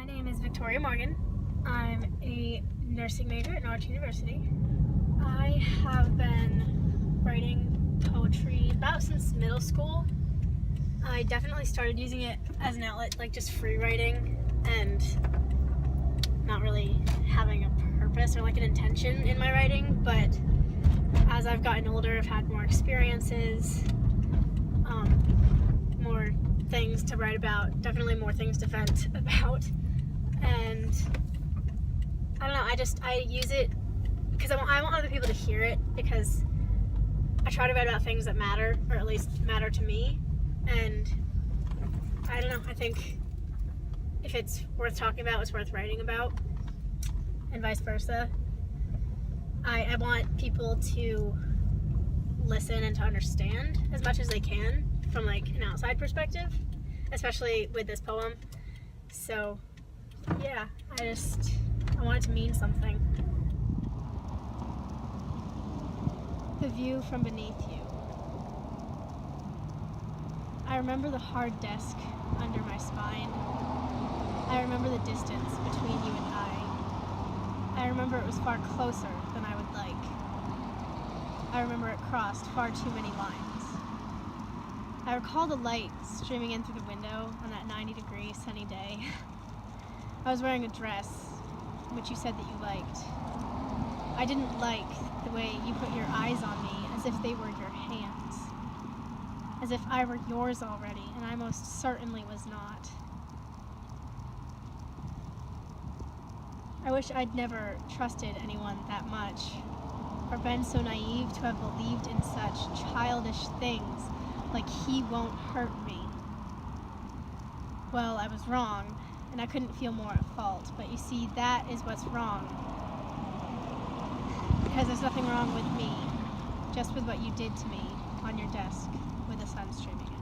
My name is Victoria Morgan. I'm a nursing major at Norwich University. I have been writing poetry about since middle school. I definitely started using it as an outlet, like just free writing and not really having a purpose or like an intention in my writing, but as I've gotten older, I've had more experiences, more things to write about, definitely more things to vent about, and I don't know, I use it because I want other people to hear it, because I try to write about things that matter, or at least matter to me, and I don't know, I think if it's worth talking about, it's worth writing about, and vice versa. I want people to listen and to understand as much as they can from like an outside perspective, especially with this poem. So yeah, I want it to mean something. The view from beneath you. I remember the hard desk under my spine. I remember the distance between you and I remember it was far closer than I would like. I remember it crossed far too many lines. I recall the light streaming in through the window on that 90-degree sunny day. I was wearing a dress, which you said that you liked. I didn't like the way you put your eyes on me as if they were your hands. As if I were yours already, and I most certainly was not. I wish I'd never trusted anyone that much, or been so naive to have believed in such childish things like he won't hurt me. Well, I was wrong, and I couldn't feel more at fault, but you see, that is what's wrong. Because there's nothing wrong with me, just with what you did to me on your desk with the sun streaming in.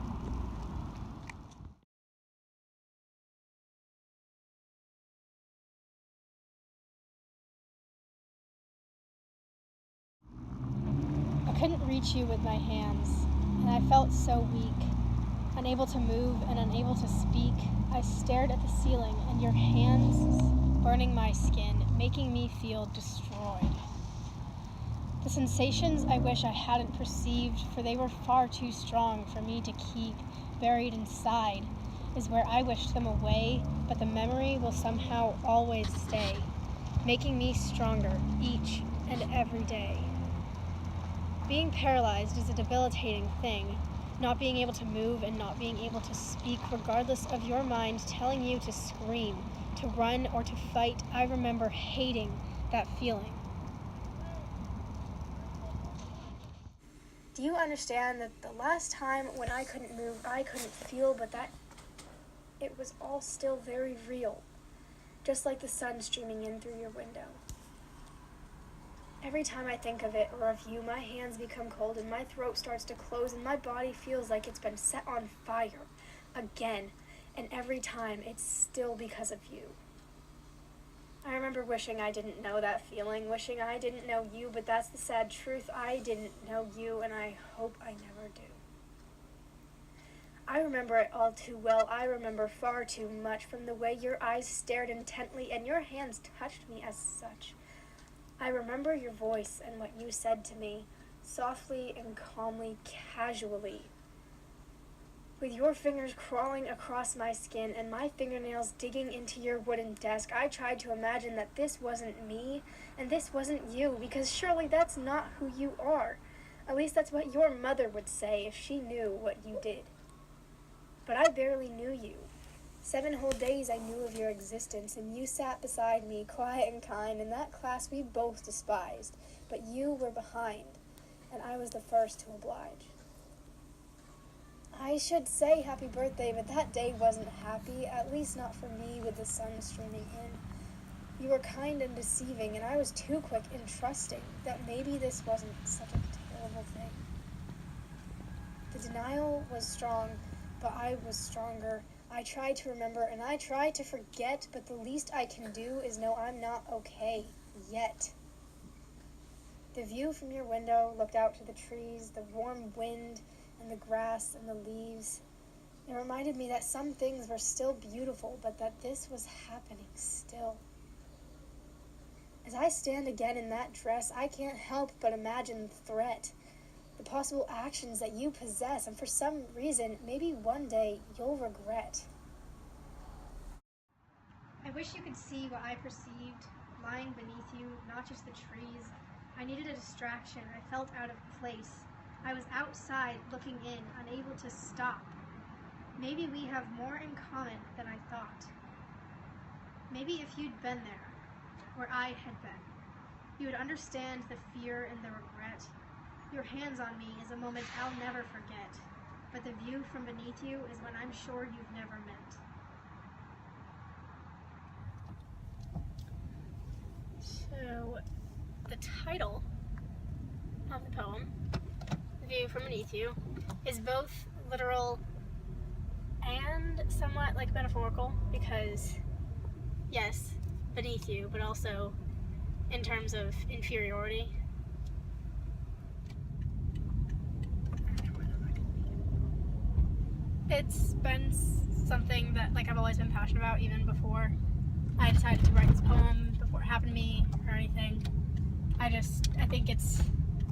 I couldn't reach you with my hands, and I felt so weak. Unable to move and unable to speak, I stared at the ceiling and your hands burning my skin, making me feel destroyed. The sensations I wish I hadn't perceived, for they were far too strong for me to keep buried inside, is where I wished them away, but the memory will somehow always stay, making me stronger each and every day. Being paralyzed is a debilitating thing. Not being able to move and not being able to speak, regardless of your mind telling you to scream, to run, or to fight. I remember hating that feeling. Do you understand that the last time when I couldn't move, I couldn't feel, but that it was all still very real, just like the sun streaming in through your window. Every time I think of it or of you, my hands become cold and my throat starts to close and my body feels like it's been set on fire again. And every time, it's still because of you. I remember wishing I didn't know that feeling, wishing I didn't know you, but that's the sad truth. I didn't know you, and I hope I never do. I remember it all too well. I remember far too much from the way your eyes stared intently and your hands touched me as such. I remember your voice and what you said to me, softly and calmly, casually. With your fingers crawling across my skin and my fingernails digging into your wooden desk, I tried to imagine that this wasn't me and this wasn't you, because surely that's not who you are. At least that's what your mother would say if she knew what you did. But I barely knew you. 7 whole days I knew of your existence, and you sat beside me, quiet and kind, in that class we both despised. But you were behind, and I was the first to oblige. I should say happy birthday, but that day wasn't happy, at least not for me with the sun streaming in. You were kind and deceiving, and I was too quick in trusting that maybe this wasn't such a terrible thing. The denial was strong, but I was stronger. I tried to remember and I tried to forget, but the least I can do is know I'm not okay yet. The view from your window looked out to the trees, the warm wind and the grass and the leaves. It reminded me that some things were still beautiful, but that this was happening still. As I stand again in that dress, I can't help but imagine the threat, the possible actions that you possess, and for some reason, maybe one day you'll regret. I wish you could see what I perceived lying beneath you, not just the trees. I needed a distraction. I felt out of place. I was outside looking in, unable to stop. Maybe we have more in common than I thought. Maybe if you'd been there, where I had been, you would understand the fear and the regret. Your hands on me is a moment I'll never forget, but the view from beneath you is one I'm sure you've never met. So, the title of the poem, The View from Beneath You, is both literal and somewhat like metaphorical, because yes, beneath you, but also in terms of inferiority. It's been something that I've always been passionate about, even before I decided to write this poem, before it happened to me or anything. I think it's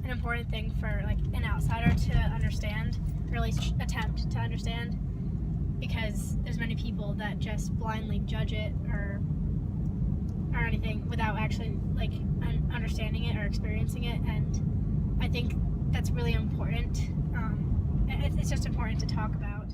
an important thing for an outsider to understand, or at least attempt to understand, because there's many people that just blindly judge it or anything without actually understanding it or experiencing it, and I think that's really important. It's just important to talk about.